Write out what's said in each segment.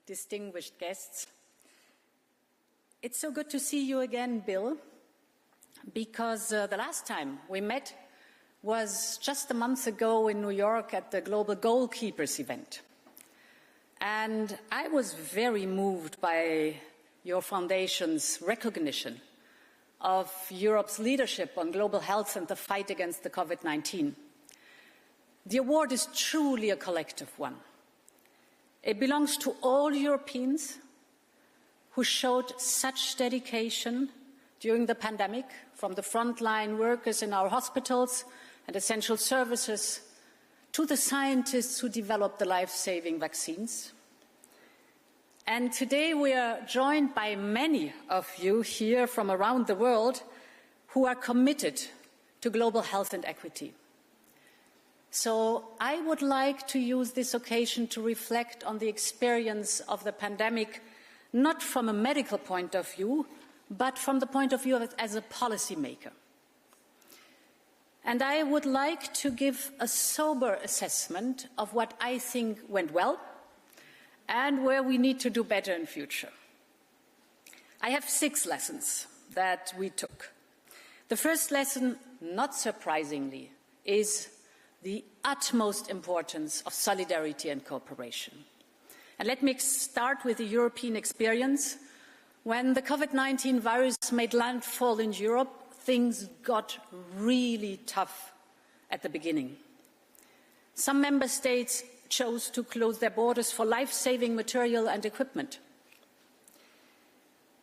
distinguished guests. It's so good to see you again, Bill, because the last time we met was just a month ago in New York at the Global Goalkeepers event. And I was very moved by your foundation's recognition of Europe's leadership on global health and the fight against the COVID-19. The award is truly a collective one. It belongs to all Europeans who showed such dedication during the pandemic, from the frontline workers in our hospitals and essential services to the scientists who developed the life-saving vaccines. And today we are joined by many of you here from around the world who are committed to global health and equity. So I would like to use this occasion to reflect on the experience of the pandemic, not from a medical point of view, but from the point of view of it as a policymaker. And I would like to give a sober assessment of what I think went well and where we need to do better in future. I have 6 lessons that we took. The first lesson, not surprisingly, is the utmost importance of solidarity and cooperation. And let me start with the European experience. When the COVID-19 virus made landfall in Europe, things got really tough at the beginning. Some member states chose to close their borders for life-saving material and equipment.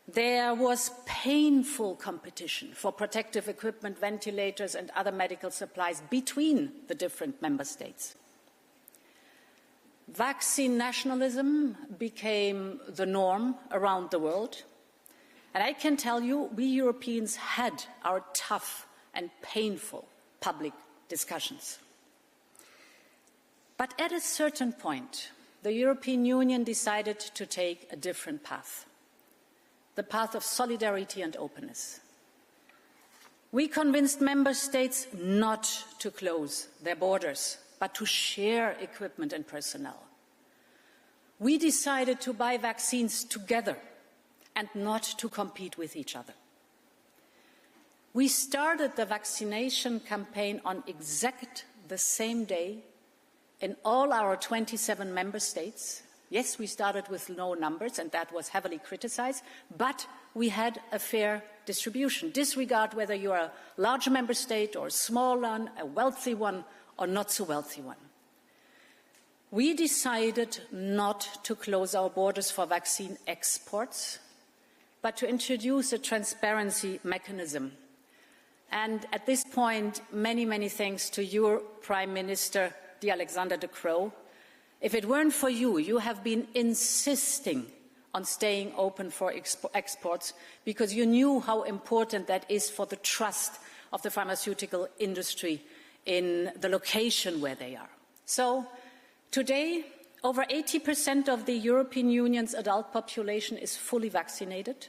There was painful competition for protective equipment, ventilators and other medical supplies between the different member states. Vaccine nationalism became the norm around the world. And I can tell you, we Europeans had our tough and painful public discussions. But at a certain point, the European Union decided to take a different path, the path of solidarity and openness. We convinced member states not to close their borders, but to share equipment and personnel. We decided to buy vaccines together and not to compete with each other. We started the vaccination campaign on exact the same day in all our 27 member states. Yes, we started with low numbers, and that was heavily criticized, but we had a fair distribution. Disregard whether you are a large member state or a small one, a wealthy one or not so wealthy one. We decided not to close our borders for vaccine exports, but to introduce a transparency mechanism. And at this point, many, many thanks to your Prime Minister, Alexander De Croo. If it weren't for you, you have been insisting on staying open for exports because you knew how important that is for the trust of the pharmaceutical industry in the location where they are. So today, over 80% of the European Union's adult population is fully vaccinated,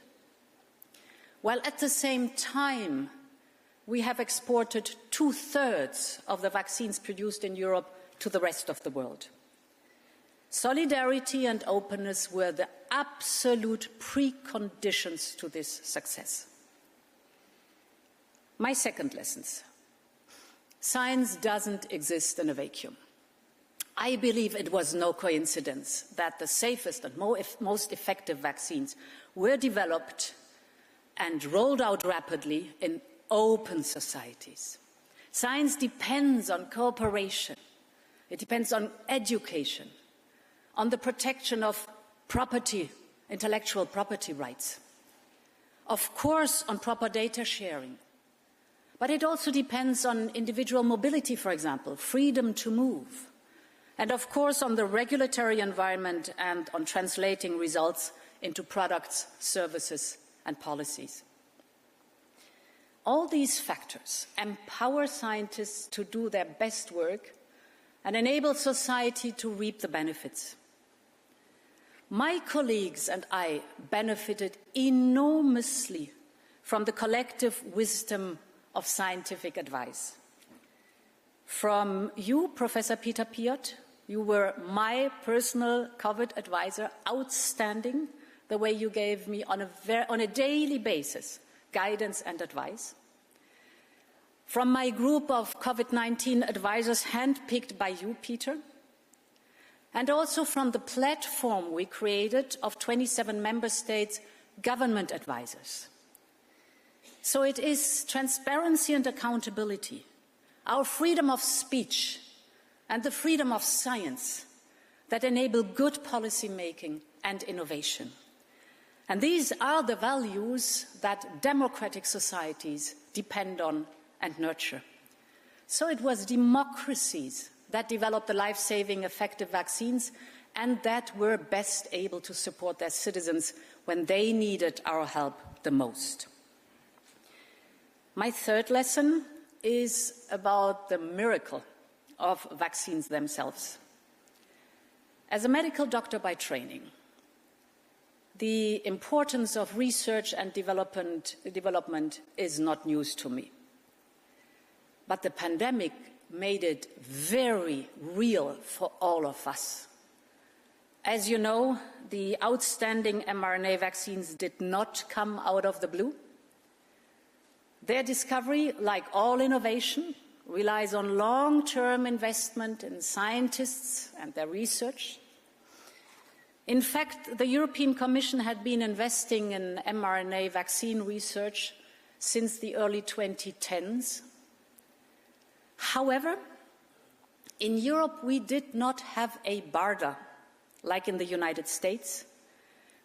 while at the same time, we have exported 2/3 of the vaccines produced in Europe to the rest of the world. Solidarity and openness were the absolute preconditions to this success. My second lesson: science doesn't exist in a vacuum. I believe it was no coincidence that the safest and most effective vaccines were developed and rolled out rapidly in open societies. Science depends on cooperation. It depends on education, on the protection of property, intellectual property rights. Of course, on proper data sharing. But it also depends on individual mobility, for example, freedom to move. And of course, on the regulatory environment and on translating results into products, services, and policies. All these factors empower scientists to do their best work and enable society to reap the benefits. My colleagues and I benefited enormously from the collective wisdom of scientific advice. From you, Professor Peter Piot, You were my personal COVID advisor, outstanding, the way you gave me on a daily basis guidance and advice. From my group of COVID-19 advisors, handpicked by you, Peter, and also from the platform we created of 27 member states' government advisors. So it is transparency and accountability, our freedom of speech and the freedom of science that enable good policy making and innovation. And these are the values that democratic societies depend on and nurture. So it was democracies that developed the life-saving effective vaccines and that were best able to support their citizens when they needed our help the most. My third lesson is about the miracle of vaccines themselves. As a medical doctor by training, the importance of research and development is not news to me. But the pandemic made it very real for all of us. As you know, the outstanding mRNA vaccines did not come out of the blue. Their discovery, like all innovation, relies on long-term investment in scientists and their research. In fact, the European Commission had been investing in mRNA vaccine research since the early 2010s. However, in Europe, we did not have a BARDA, like in the United States,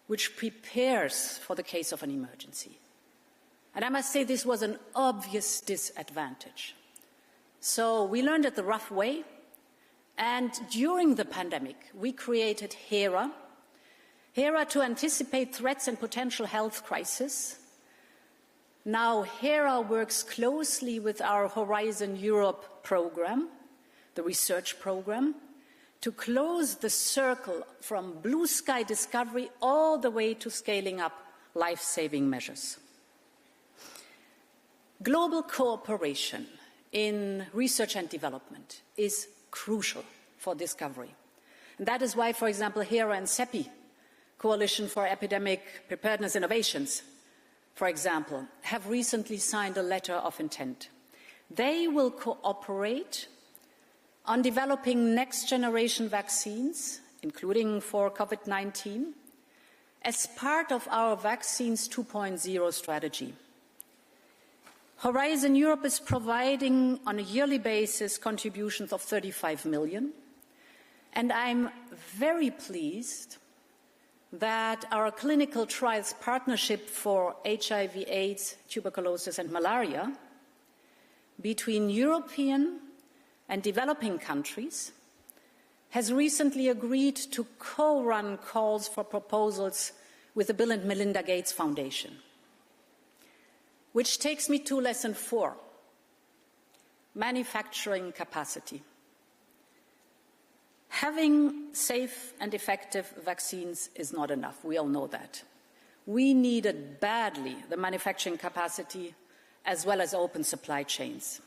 which prepares for the case of an emergency. And I must say this was an obvious disadvantage. So we learned it the rough way, and during the pandemic, we created HERA to anticipate threats and potential health crises. Now, HERA works closely with our Horizon Europe program, the research program, to close the circle from blue sky discovery all the way to scaling up life-saving measures. Global cooperation in research and development is crucial for discovery. And that is why, for example, HERA and CEPI, Coalition for Epidemic Preparedness Innovations, for example, have recently signed a letter of intent. They will cooperate on developing next-generation vaccines, including for COVID-19, as part of our Vaccines 2.0 strategy. Horizon Europe is providing, on a yearly basis, contributions of 35 million. And I'm very pleased that our clinical trials partnership for HIV, AIDS, tuberculosis and malaria between European and developing countries has recently agreed to co-run calls for proposals with the Bill and Melinda Gates Foundation. Which takes me to lesson 4, manufacturing capacity. Having safe and effective vaccines is not enough. We all know that. We needed badly the manufacturing capacity as well as open supply chains.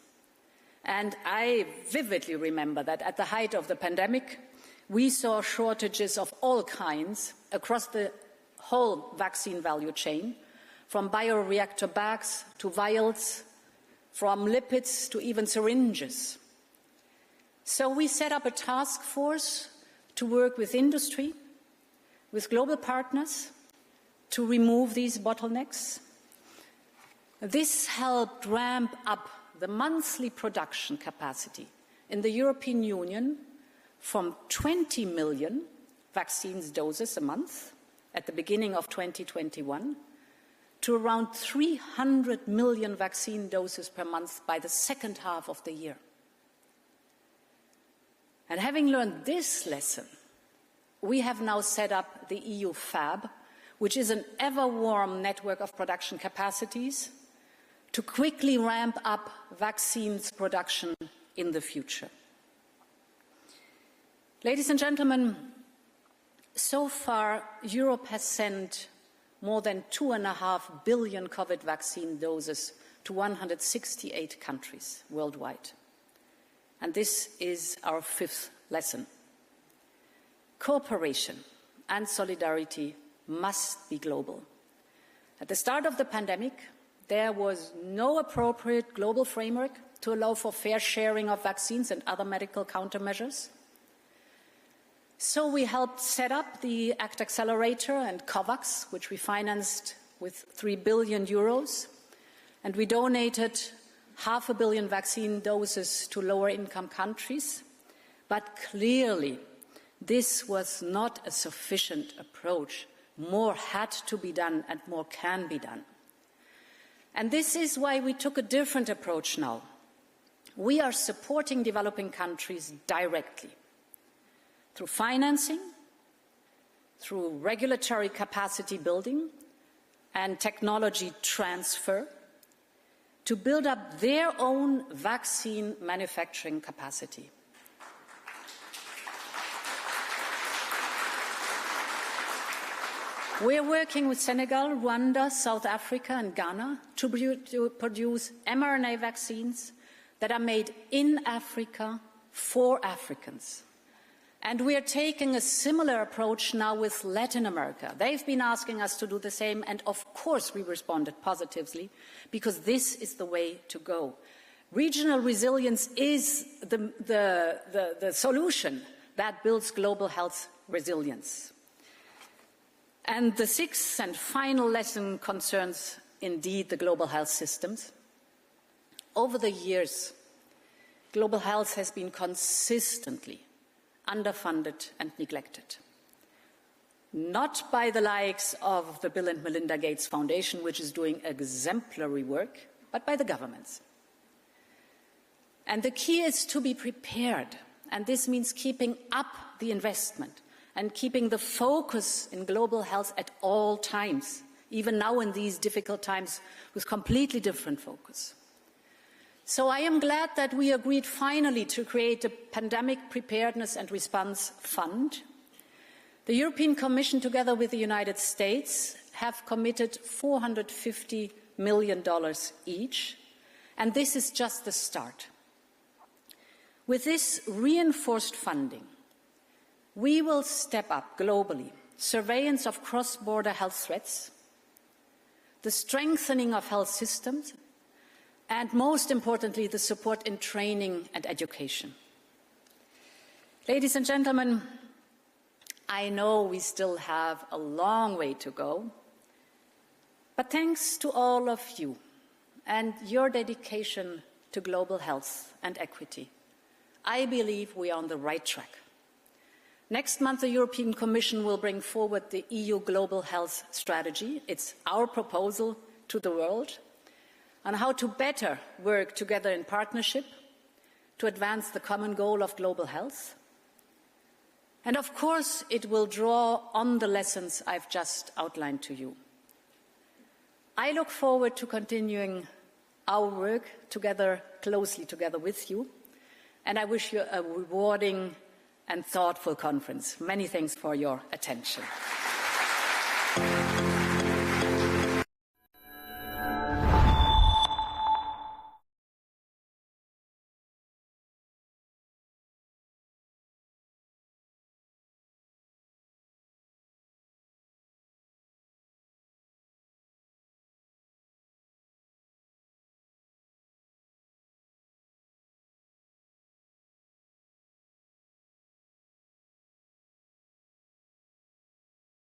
And I vividly remember that at the height of the pandemic, we saw shortages of all kinds across the whole vaccine value chain, from bioreactor bags to vials, from lipids to even syringes. So we set up a task force to work with industry, with global partners, to remove these bottlenecks. This helped ramp up the monthly production capacity in the European Union from 20 million vaccines doses a month at the beginning of 2021 to around 300 million vaccine doses per month by the second half of the year. And having learned this lesson, we have now set up the EU FAB, which is an ever-warm network of production capacities to quickly ramp up vaccines production in the future. Ladies and gentlemen, so far, Europe has sent more than 2.5 billion COVID vaccine doses to 168 countries worldwide. And this is our 5th lesson. cooperation and solidarity must be global. At the start of the pandemic, there was no appropriate global framework to allow for fair sharing of vaccines and other medical countermeasures. So we helped set up the ACT Accelerator and COVAX, which we financed with €3 billion, and we donated 500 million vaccine doses to lower-income countries. But clearly, this was not a sufficient approach. More had to be done and more can be done. And this is why we took a different approach now. We are supporting developing countries directly through financing, through regulatory capacity building and technology transfer to build up their own vaccine manufacturing capacity. We are working with Senegal, Rwanda, South Africa and Ghana to produce mRNA vaccines that are made in Africa for Africans. And we are taking a similar approach now with Latin America. They've been asking us to do the same, and of course we responded positively, because this is the way to go. Regional resilience is the solution that builds global health resilience. And the sixth and final lesson concerns indeed the global health systems. Over the years, global health has been consistently underfunded and neglected. Not by the likes of the Bill and Melinda Gates Foundation, which is doing exemplary work, but by the governments. And the key is to be prepared, and this means keeping up the investment and keeping the focus in global health at all times, even now in these difficult times, with completely different focus. So I am glad that we agreed finally to create a Pandemic Preparedness and Response Fund. The European Commission, together with the United States, have committed $450 million each, and this is just the start. With this reinforced funding, we will step up globally surveillance of cross-border health threats, the strengthening of health systems, and most importantly, the support in training and education. Ladies and gentlemen, I know we still have a long way to go, but thanks to all of you and your dedication to global health and equity, I believe we are on the right track. Next month, the European Commission will bring forward the EU Global Health Strategy. It's our proposal to the world on how to better work together in partnership to advance the common goal of global health. And of course, it will draw on the lessons I've just outlined to you. I look forward to continuing our work closely together with you, and I wish you a rewarding and thoughtful conference. Many thanks for your attention.